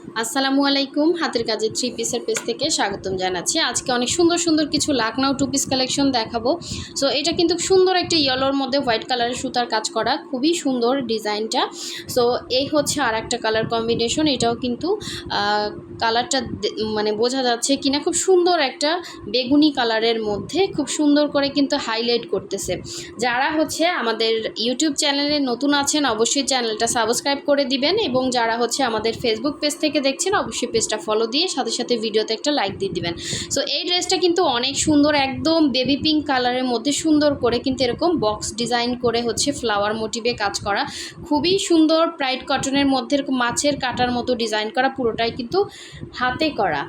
আসসালামু আলাইকুম। হাতের কাজের থ্রি পিসের পেজ থেকে স্বাগতম জানাচ্ছি। আজকে অনেক সুন্দর সুন্দর কিছু লাখনৌ টু পিস কালেকশন দেখাবো। সো এটা কিন্তু সুন্দর একটা ইয়েলোর মধ্যে হোয়াইট কালারের সুতার কাজ করা, খুবই সুন্দর ডিজাইনটা। সো এই হচ্ছে আর একটা কালার কম্বিনেশন, এটাও কিন্তু কালারটা মানে বোঝা যাচ্ছে কিনা, খুব সুন্দর একটা বেগুনি কালারের মধ্যে খুব সুন্দর করে কিন্তু হাইলাইট করতেছে। যারা হচ্ছে আমাদের ইউটিউব চ্যানেলে নতুন আছেন অবশ্যই চ্যানেলটা সাবস্ক্রাইব করে দিবেন, এবং যারা হচ্ছে আমাদের ফেসবুক পেজ থেকে দেখছেন অবশ্যই পেজটা ফলো দিয়ে সাথে সাথে ভিডিওতে একটা লাইক দিয়ে দিবেন। সো এই ড্রেসটা কিন্তু অনেক সুন্দর, একদম বেবি পিঙ্ক কালারের মধ্যে সুন্দর করে কিন্তু এরকম বক্স ডিজাইন করে হচ্ছে ফ্লাওয়ার মোটিভে কাজ করা, খুবই সুন্দর। প্রাইড কটনের মধ্যে এরকম মাছের কাটার মতো ডিজাইন করা, পুরোটাই কিন্তু হাতে করা।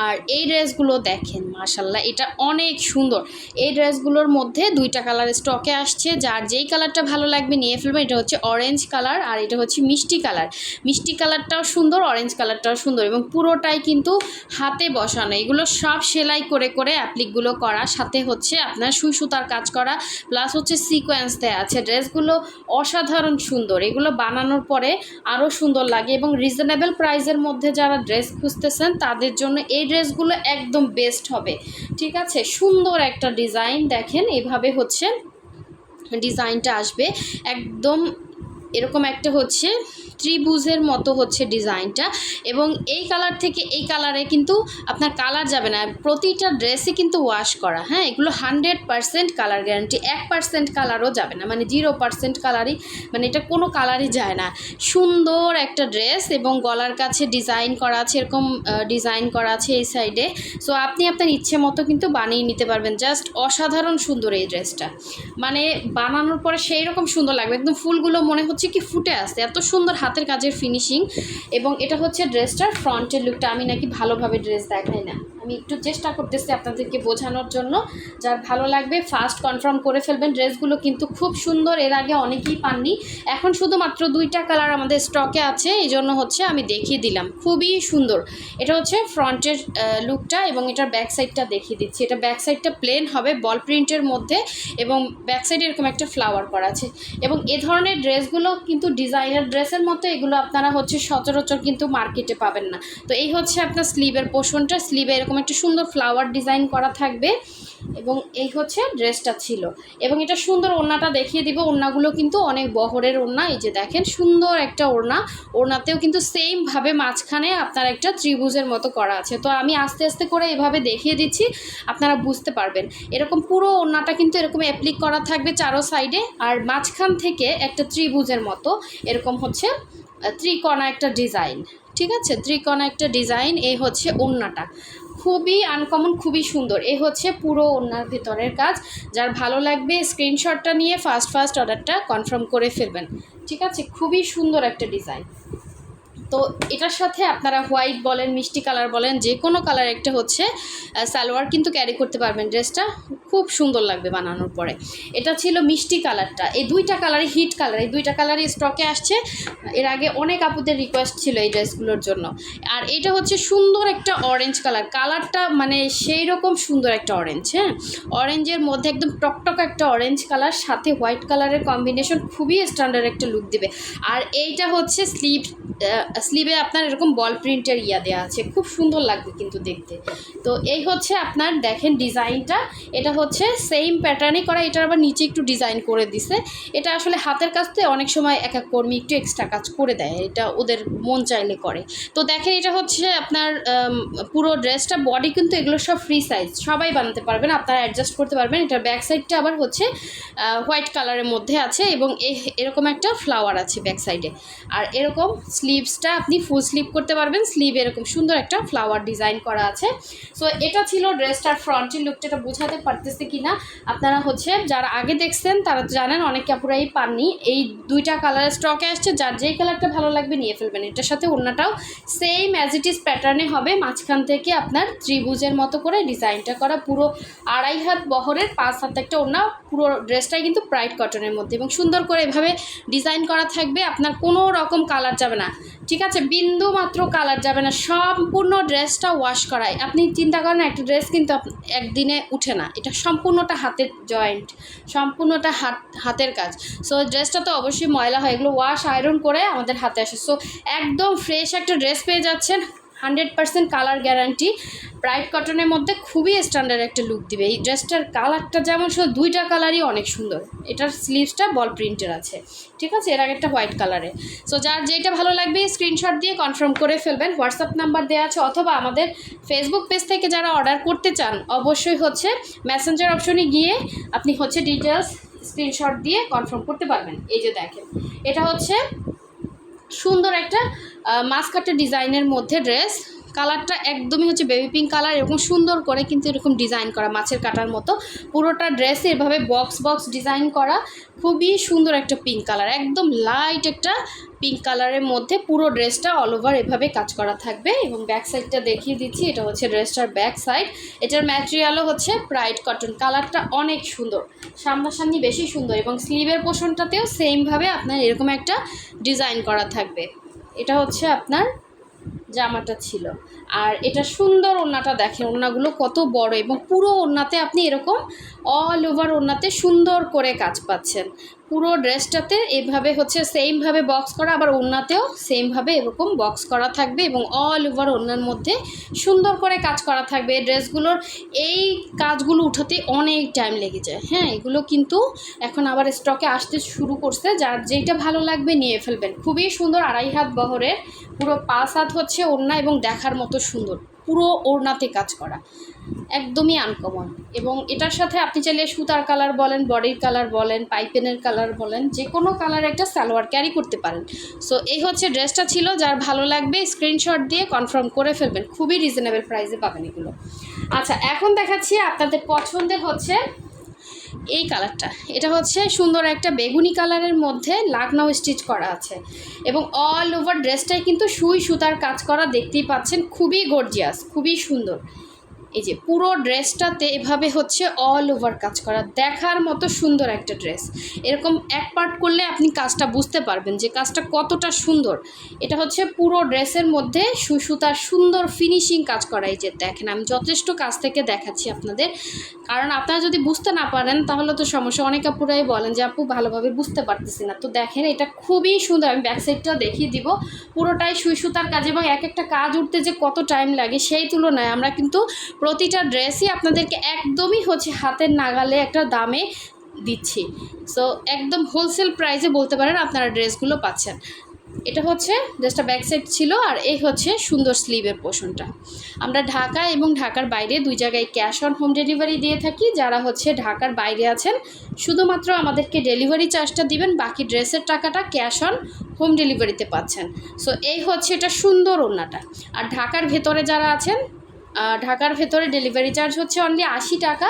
আর এই ড্রেসগুলো দেখেন মাশাল্লাহ, এটা অনেক সুন্দর। এই ড্রেসগুলোর মধ্যে দুইটা কালার স্টকে আসছে, যার যেই কালারটা ভালো লাগবে নিয়ে ফেলবেন। এটা হচ্ছে অরেঞ্জ কালার আর এটা হচ্ছে মিষ্টি কালার। মিষ্টি কালারটাও সুন্দর, অরেঞ্জ কালারটাও সুন্দর, এবং পুরোটাই কিন্তু হাতে বসানো। এগুলো সব সেলাই করে করে অ্যাপ্লিকগুলো করা, সাথে হচ্ছে আপনার সুই সুতার কাজ করা, প্লাস হচ্ছে সিকোয়েন্স দেওয়া আছে। ড্রেসগুলো অসাধারণ সুন্দর, এগুলো বানানোর পরে আরও সুন্দর লাগে। এবং রিজনেবল প্রাইসের মধ্যে যারা ড্রেস খুঁজতেছেন তাদের জন্য এই ড্রেসগুলো একদম বেস্ট হবে। ঠিক আছে, সুন্দর একটা ডিজাইন দেখেন, এভাবে হচ্ছে ডিজাইনটা আসবে একদম এরকম একটা হচ্ছে ত্রিভুজের মতো হচ্ছে ডিজাইনটা। এবং এই কালার থেকে এই কালারে কিন্তু আপনার কালার যাবে না, প্রতিটা ড্রেসে কিন্তু ওয়াশ করা। হ্যাঁ, এগুলো 100% কালার গ্যারান্টি, 1% কালারও যাবে না, মানে 0% কালারই, মানে এটা কোনো কালারই যায় না। সুন্দর একটা ড্রেস, এবং গলার কাছে ডিজাইন করা আছে, এরকম ডিজাইন করা আছে এই সাইডে। সো আপনি আপনার ইচ্ছে মতো কিন্তু বানিয়ে নিতে পারবেন। জাস্ট অসাধারণ সুন্দর এই ড্রেসটা, মানে বানানোর পরে সেই রকম সুন্দর লাগবে, একদম ফুলগুলো মনে হচ্ছে কি ফুটে আসছে, এত সুন্দর হাতের কাজের ফিনিশিং। এবং এটা হচ্ছে ড্রেসটার ফ্রন্টের লুকটা। আমি নাকি ভালোভাবে ড্রেস দেখাই না, আমি একটু চেষ্টা করতেছি আপনাদেরকে বোঝানোর জন্য। যার ভালো লাগবে ফার্স্ট কনফার্ম করে ফেলবেন। ড্রেসগুলো কিন্তু খুব সুন্দর, এর আগে অনেকেই পাননি, এখন শুধুমাত্র দুইটা কালার আমাদের স্টকে আছে, এই জন্য হচ্ছে আমি দেখিয়ে দিলাম। খুবই সুন্দর, এটা হচ্ছে ফ্রন্টের লুকটা, এবং এটার ব্যাক সাইডটা দেখিয়ে দিচ্ছি। এটা ব্যাক সাইডটা প্লেন হবে বল প্রিন্টের মধ্যে, এবং ব্যাক সাইডে এরকম একটা ফ্লাওয়ার করা আছে। এবং এ ধরনের ড্রেসগুলো কিন্তু ডিজাইনার ড্রেসের মতো, এগুলো আপনারা হচ্ছে সচরাচর কিন্তু মার্কেটে পাবেন না। তো এই হচ্ছে আপনার স্লিভের পোর্শনটা, স্লিভে এরকম একটা সুন্দর ফ্লাওয়ার ডিজাইন করা থাকবে, এবং এই হচ্ছে ড্রেসটা ছিল। এবং এটা সুন্দর ওড়নাটা দেখিয়ে দিব। ওড়নাগুলো কিন্তু অনেক বহরের ওড়না, এই যে দেখেন সুন্দর একটা ওড়না। ওড়নাতেও কিন্তু সেমভাবে মাঝখানে আপনার একটা ত্রিভুজের মতো করা আছে। তো আমি আস্তে আস্তে করে এভাবে দেখিয়ে দিচ্ছি, আপনারা বুঝতে পারবেন। এরকম পুরো ওড়নাটা কিন্তু এরকম অ্যাপ্লিক করা থাকবে চারো সাইডে, আর মাঝখান থেকে একটা ত্রিভুজের মতো এরকম হচ্ছে ত্রিকোণা একটা ডিজাইন। ঠিক আছে, ত্রিকোণা একটা ডিজাইন। এই হচ্ছে ওড়নাটা, খুবই আনকমন, খুবই সুন্দর। এই হচ্ছে পুরো ওড়নার ভেতরের কাজ। যার ভালো লাগবে স্ক্রিনশটটা নিয়ে ফার্স্ট অর্ডারটা কনফার্ম করে ফেলবেন। ঠিক আছে, খুবই সুন্দর একটা ডিজাইন। তো এটার সাথে আপনারা হোয়াইট বলেন, মিষ্টি কালার বলেন, যে কোনো কালার একটা হচ্ছে সালোয়ার কিন্তু ক্যারি করতে পারবেন। ড্রেসটা খুব সুন্দর লাগবে বানানোর পরে। এটা ছিল মিষ্টি কালারটা। এই দুইটা কালারই হিট কালার, এই দুইটা কালারই স্টকে আসছে। এর আগে অনেক আপুদের রিকোয়েস্ট ছিল এই ড্রেসগুলোর জন্য। আর এটা হচ্ছে সুন্দর একটা অরেঞ্জ কালার, কালারটা মানে সেই রকম সুন্দর একটা অরেঞ্জ। হ্যাঁ, অরেঞ্জের মধ্যে একদম টকটক একটা অরেঞ্জ কালার, সাথে হোয়াইট কালারের কম্বিনেশন, খুবই স্ট্যান্ডার্ড একটা লুক দিবে। আর এইটা হচ্ছে স্লিভে আপনার এরকম বল প্রিন্টের দেওয়া আছে, খুব সুন্দর লাগবে কিন্তু দেখতে। তো এই হচ্ছে আপনার দেখেন ডিজাইনটা, এটা হচ্ছে সেম প্যাটার্নই করা, এটার আবার নিচে একটু ডিজাইন করে দিছে। এটা আসলে হাতের কাজতে অনেক সময় এক এক কর্মী একটু এক্সট্রা কাজ করে দেয়, এটা ওদের মন চাইলে করে। তো দেখেন এটা হচ্ছে আপনার পুরো ড্রেসটা, বডি কিন্তু এগুলো সব ফ্রি সাইজ, সবাই বানাতে পারবেন, আপনারা অ্যাডজাস্ট করতে পারবেন। এটার ব্যাক সাইডটা আবার হচ্ছে হোয়াইট কালারের মধ্যে আছে, এবং এরকম একটা ফ্লাওয়ার আছে ব্যাক সাইডে। আর এরকম স্লিভসটা আপনি ফুল স্লিভ করতে পারবেন, স্লিভ এরকম সুন্দর একটা ফ্লাওয়ার ডিজাইন করা আছে। সো এটা ছিল ড্রেসটার ফ্রন্টের লুকটা। এটা বোঝাতে পারতেছে কি না আপনারা হচ্ছে যারা আগে দেখছেন তারা তো জানেন, অনেক কাপড়াই পাননি। এই দুইটা কালার স্টকে আসছে, যার যেই কালারটা ভালো লাগবে নিয়ে ফেলবেন। এটার সাথে ওড়নাটাও সেম অ্যাজ ইট ইজ প্যাটার্নে হবে, মাঝখান থেকে আপনার ত্রিভুজের মতো করে ডিজাইনটা করা, পুরো 2.5 হাত বহরের 5 হাত একটা ওড়না। পুরো ড্রেসটাই কিন্তু প্রাইড কটনের মধ্যে, এবং সুন্দর করে এভাবে ডিজাইন করা থাকবে, আপনার কোনো রকম কালার যাবে না। ঠিক ঠিক আছে, বিন্দু মাত্র কালার যাবে না, সম্পূর্ণ ড্রেসটা ওয়াশ করায়। আপনি চিন্তা করেন একটা ড্রেস কিন্তু একদিনে উঠে না, এটা সম্পূর্ণটা হাতের জয়েন্ট, সম্পূর্ণটা হাতের কাজ। সো ড্রেসটা তো অবশ্যই ময়লা হয়, এগুলো ওয়াশ আয়রন করে আমাদের হাতে আসে। সো একদম ফ্রেশ একটা ড্রেস পেয়ে যাচ্ছেন, 100% কালার গ্যারান্টি। ব্রাইট কটনের মধ্যে খুবই স্ট্যান্ডার্ড একটা লুক দিবে এই ড্রেসটার। কালারটা যেমন শুধু দুইটা কালারই অনেক সুন্দর। এটার স্লিভসটা বল প্রিন্টের আছে, ঠিক আছে, এর আগে একটা হোয়াইট কালারে। সো যার যেটা ভালো লাগবে স্ক্রিনশট দিয়ে কনফার্ম করে ফেলবেন। হোয়াটসঅ্যাপ নাম্বার দেওয়া আছে, অথবা আমাদের ফেসবুক পেজ থেকে যারা অর্ডার করতে চান অবশ্যই মেসেঞ্জার অপশনে গিয়ে আপনি ডিটেলস স্ক্রিনশট দিয়ে কনফার্ম করতে পারবেন। এই যে দেখেন, এটা সুন্দর একটা মাস্কাটের ডিজাইনের মধ্যে ড্রেস। কালারটা একদমই বেবি পিঙ্ক কালার, এরকম সুন্দর করে কিন্তু এরকম ডিজাইন করা মাছের কাটার মতো। পুরোটা ড্রেসে এভাবে বক্স ডিজাইন করা, খুবই সুন্দর একটা পিঙ্ক কালার, একদম লাইট একটা পিঙ্ক কালারের মধ্যে পুরো ড্রেসটা অল ওভার এভাবে কাজ করা থাকবে। এবং ব্যাক সাইডটা দেখিয়ে দিচ্ছি, এটা ড্রেসটার ব্যাক সাইড। এটার ম্যাটেরিয়ালও ব্রাইট কটন, কালারটা অনেক সুন্দর, সামনাসামনি বেশি সুন্দর। এবং স্লিভের পোর্শনটাতেও সেমভাবে আপনার এরকম একটা ডিজাইন করা থাকবে। এটা আপনার জামাটা ছিল। আর এটা সুন্দর ওড়নাটা দেখেন, ওড়নাগুলো কত বড়, এবং পুরো ওড়নাতে আপনি এরকম অল ওভার ওড়নাতে সুন্দর করে কাজ পাচ্ছেন। পুরো ড্রেসটাতে এভাবে সেমভাবে বক্স করা, আবার ওড়নাতেও সেমভাবে এরকম বক্স করা থাকবে, এবং অল ওভার ওড়নার মধ্যে সুন্দর করে কাজ করা থাকবে। ড্রেসগুলোর এই কাজগুলো উঠাতে অনেক টাইম লেগে যায়, হ্যাঁ, এগুলো কিন্তু এখন আবার স্টকে আসতে শুরু করছে। যার যেটা ভালো লাগবে নিয়ে ফেলবেন। খুবই সুন্দর, 2.5 হাত বহরের, পুরো 5 হাত ওড়না, এবং দেখার মতো সুন্দর, পুরো ওড়নাতে কাজ করা, একদমই আনকমন। এবং এটার সাথে আপনি চাইলে সুতার কালার বলেন, বডির কালার বলেন, পাইপেনের কালার বলেন, যে কোনো কালার একটা সালোয়ার ক্যারি করতে পারেন। সো এই ড্রেসটা ছিল, যার ভালো লাগবে স্ক্রিনশট দিয়ে কনফার্ম করে ফেলবেন। খুবই রিজনেবল প্রাইসে পাবেন এগুলো। আচ্ছা, এখন দেখাচ্ছি আপনাদের পছন্দের এই কালারটা। এটা সুন্দর একটা বেগুনি কালারের মধ্যে লাকনাও স্টিচ করা আছে, এবং অল ওভার ড্রেসটাই কিন্তু সুই সুতার কাজ করা, দেখতেই পাচ্ছেন, খুবই গর্জিয়াস, খুবই সুন্দর। এই যে পুরো ড্রেসটাতে এভাবে অল ওভার কাজ করা, দেখার মতো সুন্দর একটা ড্রেস। এরকম এক পার্ট করলে আপনি কাজটা বুঝতে পারবেন যে কাজটা কতটা সুন্দর। এটা পুরো ড্রেসের মধ্যে সুতার সুন্দর ফিনিশিং কাজ করা। এই যে দেখেন, আমি যথেষ্ট কাছ থেকে দেখাচ্ছি আপনাদের, কারণ আপনারা যদি বুঝতে না পারেন তাহলে তো সমস্যা। অনেক আপুরাই বলেন যে আপু ভালোভাবে বুঝতে পারতেছি না। তো দেখেন, এটা খুবই সুন্দর। আমি ব্যাক সাইডটাও দেখিয়ে দিব, পুরোটাই সুতার কাজ, এবং এক একটা কাজ উঠতে যে কত টাইম লাগে সেই তুলনায় আমরা কিন্তু প্রতিটা ড্রেসই আপনাদেরকে একদমই হাতের নাগালে একটা দামে দিচ্ছি। সো একদম হোলসেল প্রাইসে বলতে পারেন আপনারা ড্রেসগুলো পাচ্ছেন। এটা ড্রেসটা ব্যাক সাইড ছিল, আর এই সুন্দর স্লিভের পোর্শনটা। আমরা ঢাকা এবং ঢাকার বাইরে 2 জায়গায় ক্যাশ অন হোম ডেলিভারি দিয়ে থাকি। যারা ঢাকার বাইরে আছেন শুধুমাত্র আমাদেরকে ডেলিভারি চার্জটা দিবেন, বাকি ড্রেসের টাকাটা ক্যাশ অন হোম ডেলিভারিতে পাচ্ছেন। সো এই এটা সুন্দর ওড়নাটা। আর ঢাকার ভেতরে যারা আছেন, ঢাকার ভেতরে ডেলিভারি চার্জ অনলি 80 টাকা,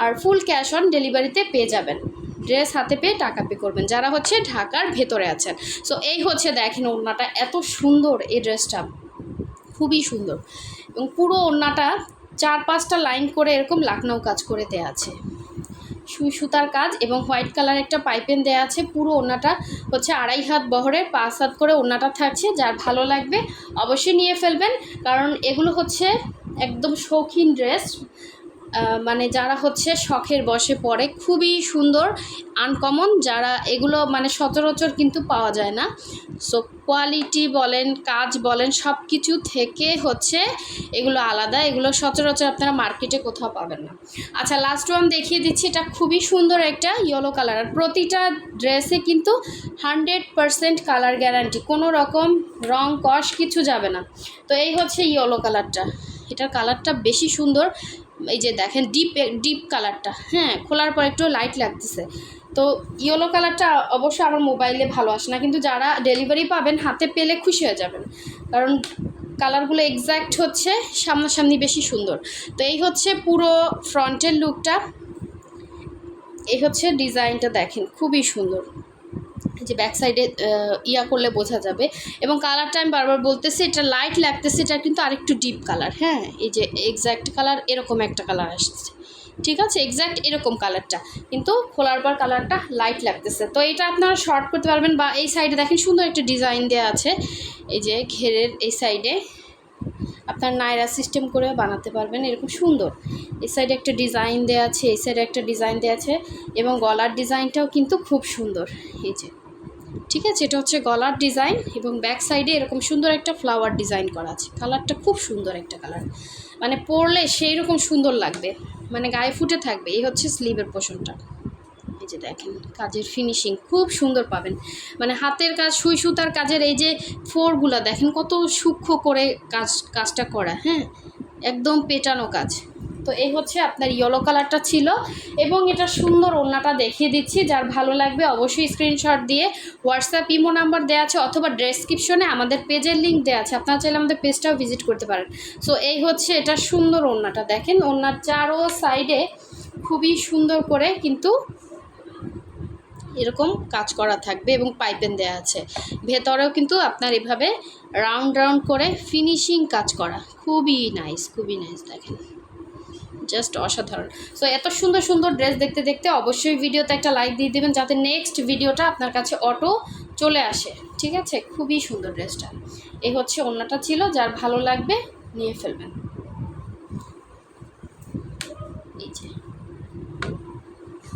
আর ফুল ক্যাশ অন ডেলিভারিতে পেয়ে যাবেন। ড্রেস হাতে পেয়ে টাকা পে করবেন যারা ঢাকার ভেতরে আছেন। সো এই দেখেন, ওড়নাটা এত সুন্দর, এই ড্রেসটা খুবই সুন্দর, এবং পুরো ওড়নাটা 4-5টা লাইন করে এরকম লাকনাও কাজ করে দেওয়া আছে, সুই সুতার কাজ, এবং হোয়াইট কালার একটা পাইপেন দেওয়া আছে। পুরো ওড়নাটা 2.5 হাত বহরের, 5 হাত করে ওড়নাটা থাকছে। যার ভালো লাগবে অবশ্যই নিয়ে ফেলবেন, কারণ এগুলো একদম শৌখিন ড্রেস, মানে যারা শখের বশে পরে, খুবই সুন্দর, আনকমন, যারা এগুলো সচরাচর কিন্তু পাওয়া যায় না। সো কোয়ালিটি বলেন, কাজ বলেন, সব কিছু থেকে এগুলো আলাদা, এগুলো সচরাচর আপনারা মার্কেটে কোথাও পাবেন না। আচ্ছা, লাস্ট ওয়ান দেখিয়ে দিচ্ছি। এটা খুবই সুন্দর একটা ইয়েলো কালার, আর প্রতিটা ড্রেসে কিন্তু 100% কালার গ্যারান্টি, কোনো রকম রং কষ কিছু যাবে না। তো এই ইয়েলো কালারটা, এটার কালারটা বেশি সুন্দর। এই যে দেখেন, ডিপ কালারটা, হ্যাঁ, খোলার পর একটু লাইট লাগতেছে। তো ইয়েলো কালারটা অবশ্য আমার মোবাইলে ভালো আসে না, কিন্তু যারা ডেলিভারি পাবেন হাতে পেলে খুশি হয়ে যাবেন, কারণ কালারগুলো এক্স্যাক্ট সামনাসামনি বেশি সুন্দর। তো এই পুরো ফ্রন্টের লুকটা, এই ডিজাইনটা দেখেন, খুবই সুন্দর। যে ব্যাক সাইডে করলে বোঝা যাবে, এবং কালারটা আমি বারবার বলতেছি, এটা লাইট লাগতেছে, এটা কিন্তু আরেকটু ডিপ কালার, হ্যাঁ, এই যে এক্স্যাক্ট কালার এরকম একটা কালার আসছে, ঠিক আছে, এক্স্যাক্ট এরকম কালারটা, কিন্তু খোলার পর কালারটা লাইট লাগতেছে। তো এটা আপনারা শর্ট করতে পারবেন, বা এই সাইডে দেখেন সুন্দর একটা ডিজাইন দেওয়া আছে, এই যে ঘেরের এই সাইডে আপনার নায়রা সিস্টেম করে বানাতে পারবেন এরকম সুন্দর। এই সাইডে একটা ডিজাইন দেওয়া আছে, এই সাইডে একটা ডিজাইন দেওয়া আছে, এবং গলার ডিজাইনটাও কিন্তু খুব সুন্দর। এই যে ঠিক আছে, এটা হচ্ছে গলার ডিজাইন, এবং ব্যাক সাইডে এরকম সুন্দর একটা ফ্লাওয়ার ডিজাইন করা আছে। কালারটা খুব সুন্দর একটা কালার, মানে পরলে সেই রকম সুন্দর লাগবে, মানে গায়ে ফুটে থাকবে। এই হচ্ছে স্লিভের পোর্শনটা। এই যে দেখেন কাজের ফিনিশিং খুব সুন্দর পাবেন, মানে হাতের কাজ, সুই সুতার কাজের এই যে ফোরগুলা দেখেন কত সূক্ষ্ম করে কাজটা করা, হ্যাঁ, একদম পেটানো কাজ। তো এই হচ্ছে আপনার ইয়েলো কালারটা ছিল, এবং এটা সুন্দর ওড়নাটা দেখিয়ে দিচ্ছি। যার ভালো লাগবে অবশ্যই স্ক্রিনশট দিয়ে হোয়াটসঅ্যাপ ইমো নাম্বার দেওয়া আছে, অথবা ডেসক্রিপশনে আমাদের পেজের লিঙ্ক দেওয়া আছে, আপনারা চাইলে আমাদের পেজটাও ভিজিট করতে পারেন। সো এই হচ্ছে এটা সুন্দর ওড়নাটা, দেখেন ওড়নার চারো সাইডে খুবই সুন্দর করে কিন্তু এরকম কাজ করা থাকবে, এবং পাইপেন দেওয়া আছে। ভেতরেও কিন্তু আপনার এভাবে রাউন্ড রাউন্ড করে ফিনিশিং কাজ করা, খুবই নাইস, খুবই নাইস, দেখেন জাস্ট অসাধারণ। সো এত সুন্দর সুন্দর ড্রেস দেখতে দেখতে অবশ্যই ভিডিওতে একটা লাইক দিয়ে দেবেন, যাতে নেক্সট ভিডিওটা আপনার কাছে অটো চলে আসে। ঠিক আছে, খুবই সুন্দর ড্রেসটা। এই হচ্ছে ওড়নাটা ছিল, যার ভালো লাগবে নিয়ে ফেলবেন। এই যে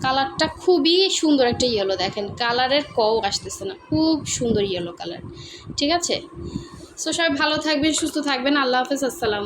কালারটা খুবই সুন্দর একটা ইয়েলো, দেখেন কালারের কও আসতেছে না, খুব সুন্দর ইয়েলো কালার। ঠিক আছে, সো সবাই ভালো থাকবেন, সুস্থ থাকবেন, আল্লাহ হাফেজ, আসসালাম।